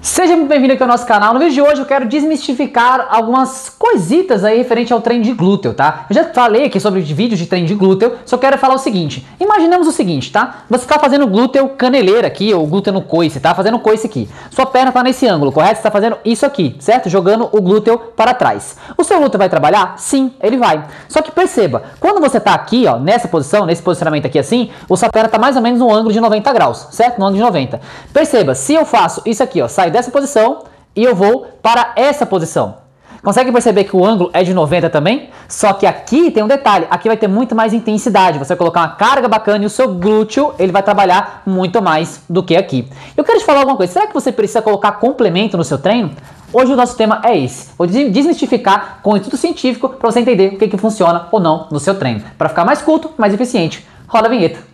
Seja muito bem-vindo aqui ao nosso canal. No vídeo de hoje eu quero desmistificar algumas coisitas aí referente ao treino de glúteo, tá? Eu já falei aqui sobre vídeos de treino de glúteo, só quero falar o seguinte. Imaginamos o seguinte, tá? Você tá fazendo glúteo caneleira aqui, ou glúteo no coice, tá? Fazendo coice aqui. Sua perna tá nesse ângulo, correto? Você tá fazendo isso aqui, certo? Jogando o glúteo para trás. O seu glúteo vai trabalhar? Sim, ele vai. Só que perceba, quando você tá aqui, ó, nessa posição, nesse posicionamento aqui assim, a sua perna tá mais ou menos no ângulo de 90 graus, certo? No ângulo de 90. Perceba, se eu faço isso aqui, ó, saio dessa posição e eu vou para essa posição. Consegue perceber que o ângulo é de 90 também? Só que aqui tem um detalhe, aqui vai ter muito mais intensidade, você vai colocar uma carga bacana e o seu glúteo, ele vai trabalhar muito mais do que aqui. Eu quero te falar alguma coisa, será que você precisa colocar complemento no seu treino? Hoje o nosso tema é esse, vou desmistificar com o estudo científico para você entender o que funciona ou não no seu treino, para ficar mais curto, mais eficiente. Roda a vinheta.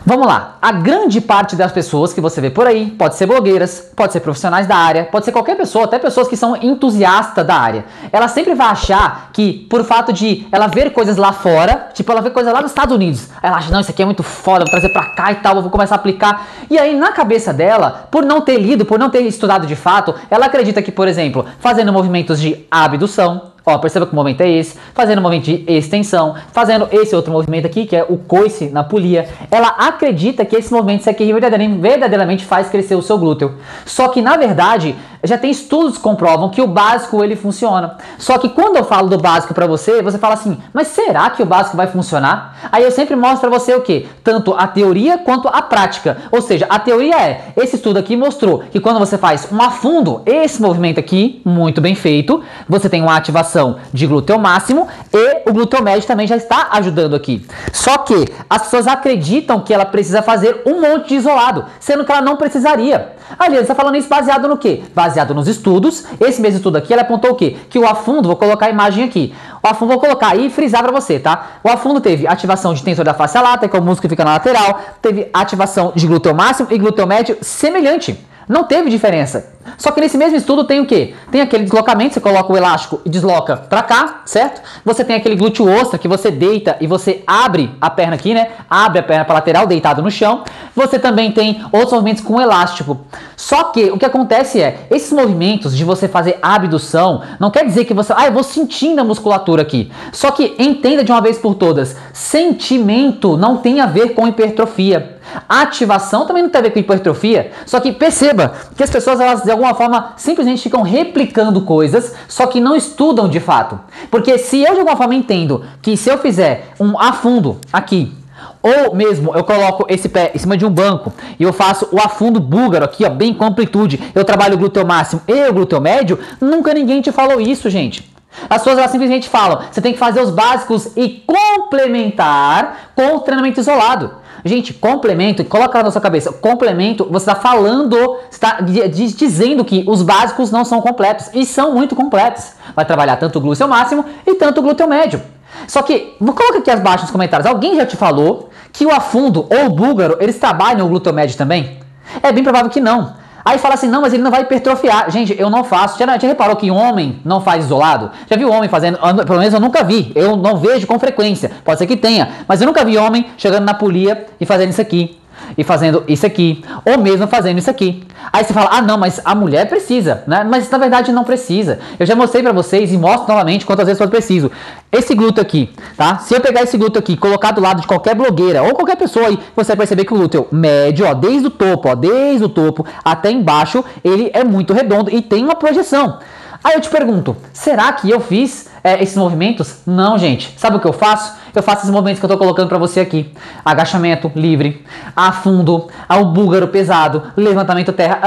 Vamos lá, a grande parte das pessoas que você vê por aí, pode ser blogueiras, pode ser profissionais da área, pode ser qualquer pessoa, até pessoas que são entusiastas da área. Ela sempre vai achar que, por fato de ela ver coisas lá fora, tipo ela vê coisas lá nos Estados Unidos, ela acha, não, isso aqui é muito foda, vou trazer pra cá e tal, vou começar a aplicar. E aí na cabeça dela, por não ter lido, por não ter estudado de fato, ela acredita que, por exemplo, fazendo movimentos de abdução, ó, perceba que o movimento é esse, fazendo o movimento de extensão, fazendo esse outro movimento aqui, que é o coice na polia, ela acredita que esse movimento aqui verdadeiramente faz crescer o seu glúteo. Só que, na verdade, já tem estudos que comprovam que o básico, ele funciona. Só que quando eu falo do básico pra você, você fala assim, mas será que o básico vai funcionar? Aí eu sempre mostro pra você o quê? Tanto a teoria quanto a prática. Ou seja, a teoria é, esse estudo aqui mostrou que quando você faz um afundo, esse movimento aqui, muito bem feito, você tem uma ativação de glúteo máximo e o glúteo médio também já está ajudando aqui. Só que as pessoas acreditam que ela precisa fazer um monte de isolado, sendo que ela não precisaria. Aliás, está falando isso baseado no quê? Baseado nos estudos. Esse mesmo estudo aqui, ela apontou o quê? Que o afundo, vou colocar a imagem aqui. O afundo, vou colocar aí e frisar para você, tá? O afundo teve ativação de tensor da face lata, que é o músculo que fica na lateral, teve ativação de glúteo máximo e glúteo médio semelhante. Não teve diferença. Só que nesse mesmo estudo tem o quê? Tem aquele deslocamento, você coloca o elástico e desloca pra cá, certo? Você tem aquele glúteo ostra que você deita e você abre a perna aqui, né? Abre a perna pra lateral, deitado no chão. Você também tem outros movimentos com elástico. Só que o que acontece é, esses movimentos de você fazer abdução, não quer dizer que você, eu vou sentindo a musculatura aqui. Só que entenda de uma vez por todas, sentimento não tem a ver com hipertrofia. Ativação também não tem a ver com hipertrofia, só que perceba que as pessoas, elas de alguma forma simplesmente ficam replicando coisas, só que não estudam de fato. Porque se eu de alguma forma entendo que se eu fizer um afundo aqui, ou mesmo eu coloco esse pé em cima de um banco e eu faço o afundo búlgaro aqui, ó, bem com amplitude, eu trabalho o glúteo máximo e o glúteo médio, nunca ninguém te falou isso, gente. As pessoas, elas simplesmente falam, você tem que fazer os básicos e complementar com o treinamento isolado. Gente, complemento, coloca na sua cabeça, complemento, você está falando, está dizendo que os básicos não são completos, e são muito completos. Vai trabalhar tanto o glúteo máximo e tanto o glúteo médio. Só que, coloca aqui abaixo nos comentários, alguém já te falou que o afundo ou o búlgaro, eles trabalham o glúteo médio também? É bem provável que não. Aí fala assim, não, mas ele não vai hipertrofiar. Gente, eu não faço. Já reparou que homem não faz isolado? Já viu homem fazendo? Pelo menos eu nunca vi. Eu não vejo com frequência. Pode ser que tenha. Mas eu nunca vi homem chegando na polia e fazendo isso aqui. E fazendo isso aqui. Ou mesmo fazendo isso aqui. Aí você fala, não, mas a mulher precisa, né? Mas na verdade não precisa. Eu já mostrei pra vocês e mostro novamente quantas vezes eu preciso. Esse glúteo aqui, tá? Se eu pegar esse glúteo aqui, colocar do lado de qualquer blogueira ou qualquer pessoa aí, você vai perceber que o glúteo médio, ó, desde o topo até embaixo, ele é muito redondo e tem uma projeção. Aí eu te pergunto, será que eu fiz esses movimentos? Não, gente. Sabe o que eu faço? Eu faço esses movimentos que eu tô colocando pra você aqui. Agachamento livre, afundo, o búlgaro pesado, levantamento terra.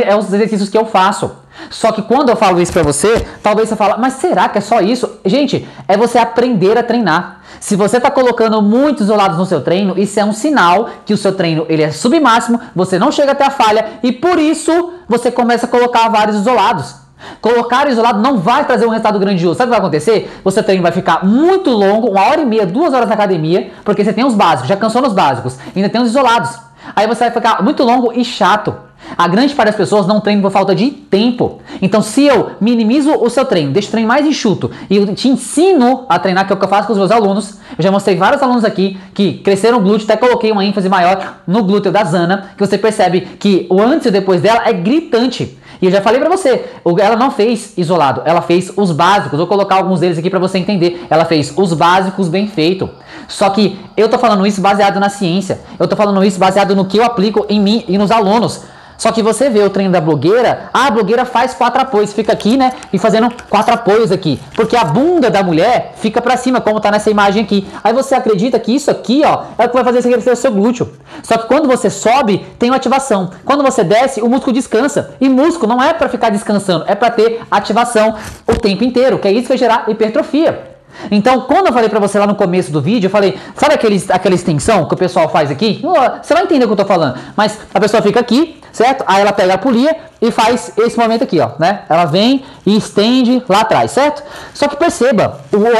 É os exercícios que eu faço. Só que quando eu falo isso pra você, talvez você fale, mas será que é só isso? Gente, é você aprender a treinar. Se você está colocando muitos isolados no seu treino, isso é um sinal que o seu treino ele é submáximo, você não chega até a falha e por isso você começa a colocar vários isolados. Colocar isolado não vai trazer um resultado grandioso. Sabe o que vai acontecer? O seu treino vai ficar muito longo, 1h30, 2 horas na academia, porque você tem os básicos, já cansou nos básicos, ainda tem os isolados. Aí você vai ficar muito longo e chato. A grande parte das pessoas não treinam por falta de tempo. Então, se eu minimizo o seu treino, deixo o treino mais enxuto e eu te ensino a treinar, que é o que eu faço com os meus alunos, eu já mostrei vários alunos aqui que cresceram o glúteo, até coloquei uma ênfase maior no glúteo da Zana, que você percebe que o antes e o depois dela é gritante. E eu já falei pra você, ela não fez isolado, ela fez os básicos. Vou colocar alguns deles aqui pra você entender. Ela fez os básicos bem feito. Só que eu tô falando isso baseado na ciência. Eu tô falando isso baseado no que eu aplico em mim e nos alunos. Só que você vê o treino da blogueira, a blogueira faz 4 apoios, fica aqui, né, e fazendo 4 apoios aqui, porque a bunda da mulher fica pra cima, como tá nessa imagem aqui. Aí você acredita que isso aqui, ó, é o que vai fazer você crescer o seu glúteo. Só que quando você sobe, tem uma ativação. Quando você desce, o músculo descansa. E músculo não é pra ficar descansando, é pra ter ativação o tempo inteiro, que é isso que vai gerar hipertrofia. Então, quando eu falei pra você lá no começo do vídeo, eu falei, sabe aquela extensão que o pessoal faz aqui? Você vai entender o que eu tô falando. Mas a pessoa fica aqui, certo? Aí ela pega a polia e faz esse movimento aqui, ó, né? Ela vem e estende lá atrás, certo? Só que perceba,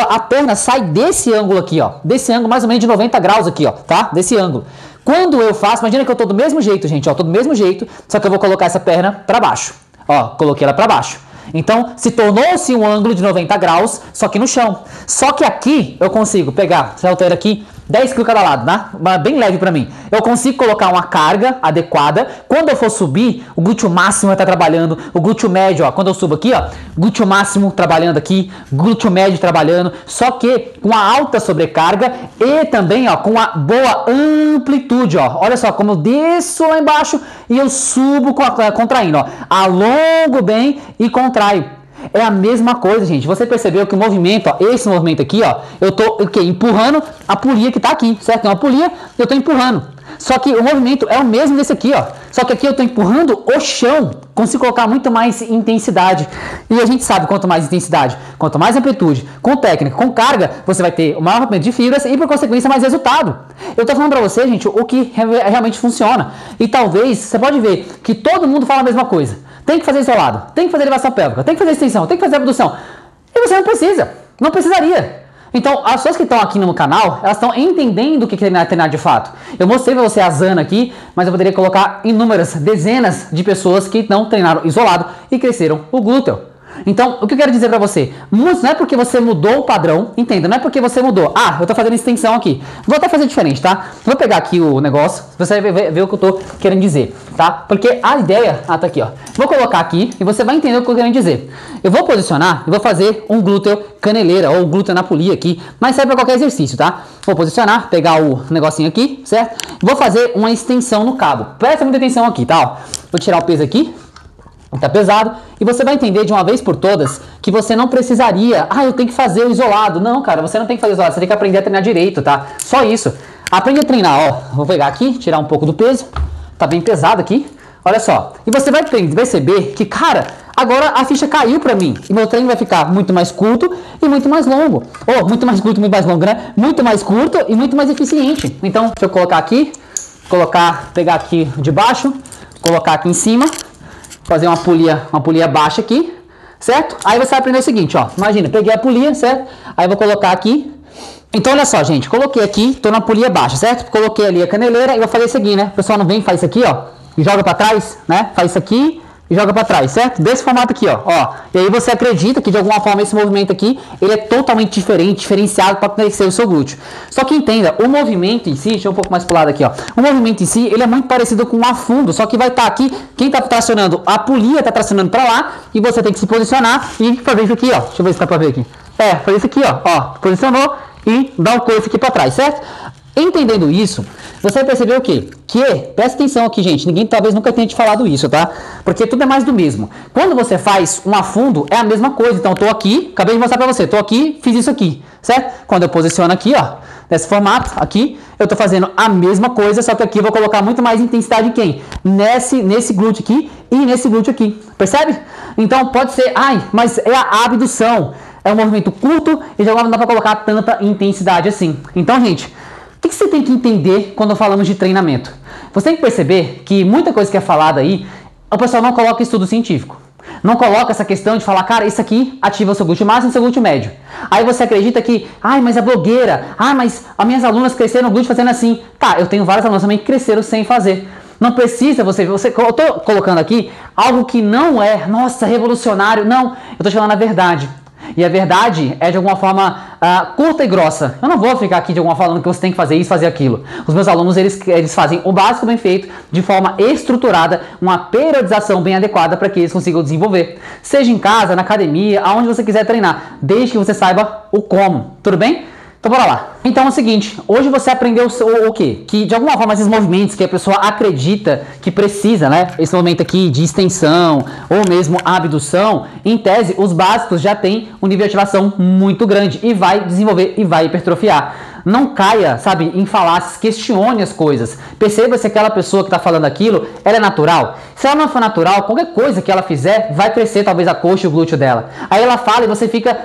a perna sai desse ângulo aqui, ó. Desse ângulo mais ou menos de 90 graus aqui, ó, tá? Desse ângulo. Quando eu faço, imagina que eu tô do mesmo jeito, gente, ó. Tô do mesmo jeito, só que eu vou colocar essa perna pra baixo. Ó, coloquei ela pra baixo. Então, se tornou-se um ângulo de 90 graus, só que no chão. Só que aqui eu consigo pegar, você altera aqui, 10 kg cada lado, né? Bem leve pra mim. Eu consigo colocar uma carga adequada. Quando eu for subir, o glúteo máximo vai estar trabalhando. O glúteo médio, ó, quando eu subo aqui, ó, glúteo máximo trabalhando aqui, glúteo médio trabalhando. Só que com a alta sobrecarga e também, ó, com a boa amplitude, ó. Olha só como eu desço lá embaixo e eu subo contraindo, ó. Alongo bem e contraio. É a mesma coisa, gente. Você percebeu que o movimento, ó, esse movimento aqui, ó, eu tô empurrando a polia que tá aqui, certo? Tem uma polia, eu tô empurrando. Só que o movimento é o mesmo desse aqui, ó. Só que aqui eu tô empurrando o chão. Consigo colocar muito mais intensidade. E a gente sabe, quanto mais intensidade, quanto mais amplitude, com técnica, com carga, você vai ter o maior rompimento de fibras e, por consequência, mais resultado. Eu tô falando pra você, gente, o que realmente funciona. E talvez, você pode ver que todo mundo fala a mesma coisa. Tem que fazer isolado, tem que fazer elevação pélvica, tem que fazer extensão, tem que fazer abdução. E você não precisa, não precisaria. Então, as pessoas que estão aqui no canal, elas estão entendendo o que é treinar de fato. Eu mostrei pra você a Zana aqui, mas eu poderia colocar inúmeras, dezenas de pessoas que não treinaram isolado e cresceram o glúteo. Então, o que eu quero dizer pra você? Não é porque você mudou o padrão, entenda, não é porque você mudou. Ah, eu tô fazendo extensão aqui. Vou até fazer diferente, tá? Vou pegar aqui o negócio, você vai ver o que eu tô querendo dizer, tá? Porque a ideia... Ah, tá aqui, ó. Vou colocar aqui e você vai entender o que eu quero dizer. Eu vou posicionar e vou fazer um glúteo caneleira ou glúteo na polia aqui, mas serve pra qualquer exercício, tá? Vou posicionar, pegar o negocinho aqui, certo? Vou fazer uma extensão no cabo. Presta muita atenção aqui, tá? Ó, vou tirar o peso aqui. Tá pesado, e você vai entender de uma vez por todas que você não precisaria, eu tenho que fazer o isolado. Não, cara, você não tem que fazer isolado, você tem que aprender a treinar direito, tá? Só isso. Aprende a treinar, ó. Vou pegar aqui, tirar um pouco do peso. Tá bem pesado aqui. Olha só. E você vai perceber que, cara, agora a ficha caiu pra mim. E meu treino vai ficar muito mais curto e muito mais longo. Ou muito mais curto e muito mais longo, né? Muito mais curto e muito mais eficiente. Então, deixa eu colocar aqui. Pegar aqui de baixo. Colocar aqui em cima. Fazer uma polia baixa aqui, certo? Aí você vai aprender o seguinte, ó. Imagina, peguei a polia, certo? Aí eu vou colocar aqui. Então, olha só, gente. Coloquei aqui, tô na polia baixa, certo? Coloquei ali a caneleira e vou fazer isso aqui, né? O pessoal não vem e faz isso aqui, ó. E joga pra trás, né? Faz isso aqui e joga pra trás, certo? Desse formato aqui, ó. E aí você acredita que, de alguma forma, esse movimento aqui, ele é totalmente diferente, diferenciado para crescer o seu glúteo. Só que entenda, o movimento em si, deixa eu um pouco mais pro lado aqui, ó. O movimento em si, ele é muito parecido com um afundo, só que vai estar aqui, quem tá tracionando, a polia tá tracionando pra lá, e você tem que se posicionar e fazer isso aqui, ó. Deixa eu ver se dá pra ver aqui. Fazer isso aqui, ó. Posicionou e dá o coice aqui pra trás, certo? Entendendo isso, você vai perceber o quê? Presta atenção aqui, gente, ninguém talvez nunca tenha te falado isso, tá? Porque tudo é mais do mesmo. Quando você faz um afundo, é a mesma coisa. Então, eu tô aqui, acabei de mostrar pra você, tô aqui, fiz isso aqui, certo? Quando eu posiciono aqui, ó, nesse formato, aqui, eu tô fazendo a mesma coisa, só que aqui eu vou colocar muito mais intensidade em quem? Nesse glúteo aqui e nesse glúteo aqui, percebe? Então, pode ser, mas é a abdução. É um movimento curto e já não dá pra colocar tanta intensidade assim. Então, gente... O que você tem que entender quando falamos de treinamento? Você tem que perceber que muita coisa que é falada aí, o pessoal não coloca estudo científico. Não coloca essa questão de falar, cara, isso aqui ativa o seu glúteo máximo e o seu glúteo médio. Aí você acredita que, mas a blogueira, mas as minhas alunas cresceram o glúteo fazendo assim. Tá, eu tenho várias alunas também que cresceram sem fazer. Não precisa eu tô colocando aqui algo que não é, nossa, revolucionário. Não, eu tô te falando a verdade. E a verdade é de alguma forma curta e grossa. Eu não vou ficar aqui de alguma forma falando que você tem que fazer isso, fazer aquilo. Os meus alunos, eles fazem o básico bem feito, de forma estruturada, uma periodização bem adequada para que eles consigam desenvolver. Seja em casa, na academia, aonde você quiser treinar, desde que você saiba o como. Tudo bem? Então bora lá. Então é o seguinte, hoje você aprendeu o quê? Que de alguma forma esses movimentos que a pessoa acredita que precisa, né? Esse movimento aqui de extensão ou mesmo abdução, em tese, os básicos já têm um nível de ativação muito grande e vai desenvolver e vai hipertrofiar. Não caia, sabe, em falácias, questione as coisas. Perceba se aquela pessoa que está falando aquilo, ela é natural. Se ela não for natural, qualquer coisa que ela fizer, vai crescer talvez a coxa e o glúteo dela. Aí ela fala e você fica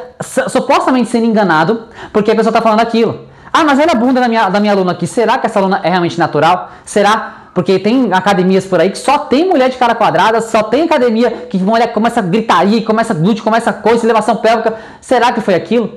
supostamente sendo enganado porque a pessoa está falando aquilo. Ah, mas olha a bunda da minha aluna aqui. Será que essa aluna é realmente natural? Será? Porque tem academias por aí que só tem mulher de cara quadrada, só tem academia que mulher começa a gritaria, começa glúteo, começa coisa, elevação pélvica. Será que foi aquilo?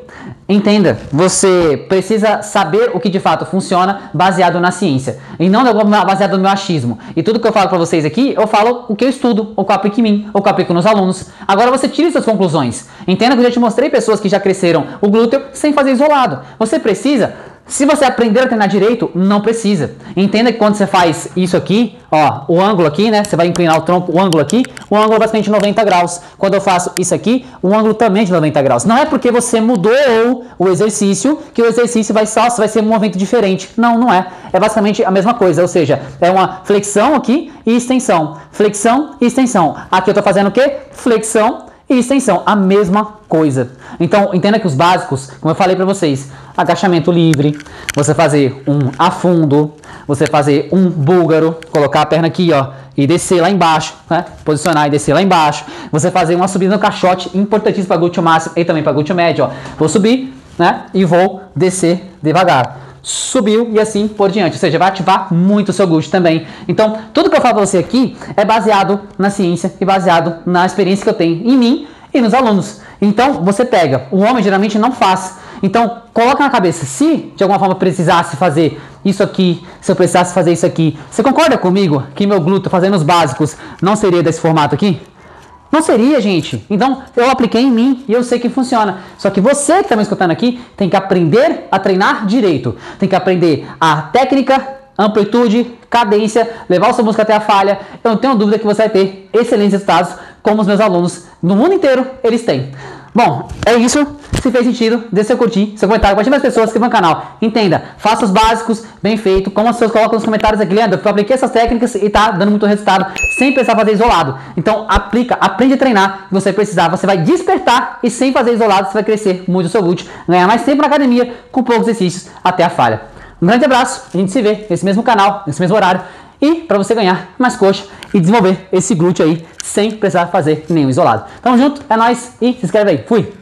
Entenda, você precisa saber o que de fato funciona baseado na ciência e não baseado no meu achismo. E tudo que eu falo para vocês aqui, eu falo o que eu estudo, ou que eu aplico em mim, ou que eu aplico nos alunos. Agora você tire suas conclusões. Entenda que eu já te mostrei pessoas que já cresceram o glúteo sem fazer isolado. Você precisa... Se você aprender a treinar direito, não precisa. Entenda que quando você faz isso aqui, ó, o ângulo aqui, né? Você vai inclinar o tronco, o ângulo aqui, o ângulo é basicamente 90 graus. Quando eu faço isso aqui, o ângulo também é de 90 graus. Não é porque você mudou o exercício que o exercício vai ser um movimento diferente. Não, não é. É basicamente a mesma coisa, ou seja, é uma flexão aqui e extensão. Flexão e extensão. Aqui eu tô fazendo o quê? Flexão e extensão, a mesma coisa. Então, entenda que os básicos, como eu falei para vocês, agachamento livre, você fazer um afundo, você fazer um búlgaro, colocar a perna aqui, ó, e descer lá embaixo, né? Posicionar e descer lá embaixo. Você fazer uma subida no caixote, importantíssimo para glúteo máximo e também para glúteo médio, ó. Vou subir, né? E vou descer devagar. Subiu e assim por diante, ou seja, vai ativar muito o seu glúteo também. Então, tudo que eu falo para você aqui é baseado na ciência e baseado na experiência que eu tenho em mim e nos alunos. Então, você pega, o homem geralmente não faz. Então, coloca na cabeça, se de alguma forma precisasse fazer isso aqui, se eu precisasse fazer isso aqui, você concorda comigo que meu glúteo fazendo os básicos não seria desse formato aqui? Não seria, gente. Então, eu apliquei em mim e eu sei que funciona. Só que você que está me escutando aqui tem que aprender a treinar direito. Tem que aprender a técnica, amplitude, cadência, levar o seu músculo até a falha. Eu não tenho dúvida que você vai ter excelentes resultados, como os meus alunos no mundo inteiro, eles têm. Bom, é isso. Se fez sentido, deixe seu curtir, seu comentário, compartilhe mais pessoas que vão no canal. Entenda, faça os básicos, bem feito, como as pessoas colocam nos comentários aqui, Leandro, eu apliquei essas técnicas e tá dando muito resultado, sem precisar fazer isolado. Então, aplica, aprende a treinar, se você precisar, você vai despertar e sem fazer isolado, você vai crescer muito o seu glúteo, ganhar mais tempo na academia, com poucos exercícios, até a falha. Um grande abraço, a gente se vê nesse mesmo canal, nesse mesmo horário, e para você ganhar mais coxa e desenvolver esse glúteo aí, sem precisar fazer nenhum isolado. Tamo junto, é nóis e se inscreve aí. Fui!